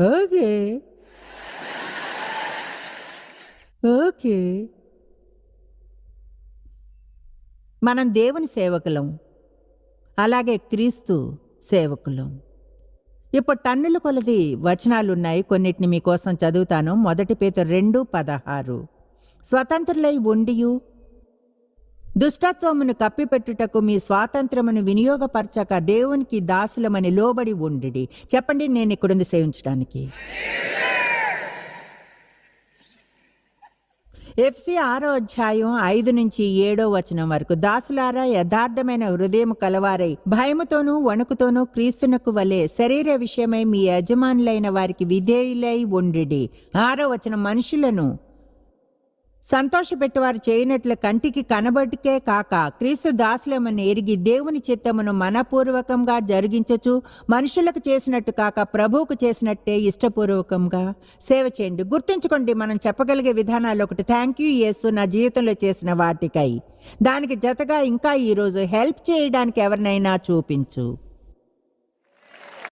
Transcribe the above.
Okay. Okay. మనం దేవుని సేవకులం. అలాగే క్రీస్తు సేవకులం. ఇప్పుడు టన్నుల కొలది వచనాలున్నాయి. కొన్నిటిని మీకోసం చదువుతాను. 1 పేతురు 2:16. స్వతంత్రులై ఉండియు దుష్టత్వమును కప్పిపెట్టుటకు మీ స్వాతంత్రమును వినియోగపరచక దేవునికి దాసులమని లోబడి ఉండిడి. చెప్పండి, నేను ఇక్కడుంది సేవించడానికి. ఎఫ్సి 6:5-7 వరకు. దాసులారా, యథార్థమైన హృదయం కలవారై భయముతోనూ వణుకుతోనూ క్రీస్తునకు వలె శరీర విషయమై మీ యజమానులైన వారికి విధేయులై ఉండిడి. 6 మనుషులను సంతోషపెట్టువారు చేయనట్లు కంటికి కనబడికే కాక క్రీస్తు దాసులమని ఎరిగి దేవుని చిత్తమును మనపూర్వకంగా జరిగించచ్చు, మనుషులకు చేసినట్టు కాక ప్రభువుకు చేసినట్టే ఇష్టపూర్వకంగా సేవ చేయండి. గుర్తుంచుకోండి, మనం చెప్పగలిగే విధానాలు ఒకటి, థ్యాంక్ యూ యేసు నా జీవితంలో చేసిన వాటికై. దానికి జతగా ఇంకా ఈరోజు హెల్ప్ చేయడానికి ఎవరినైనా చూపించు.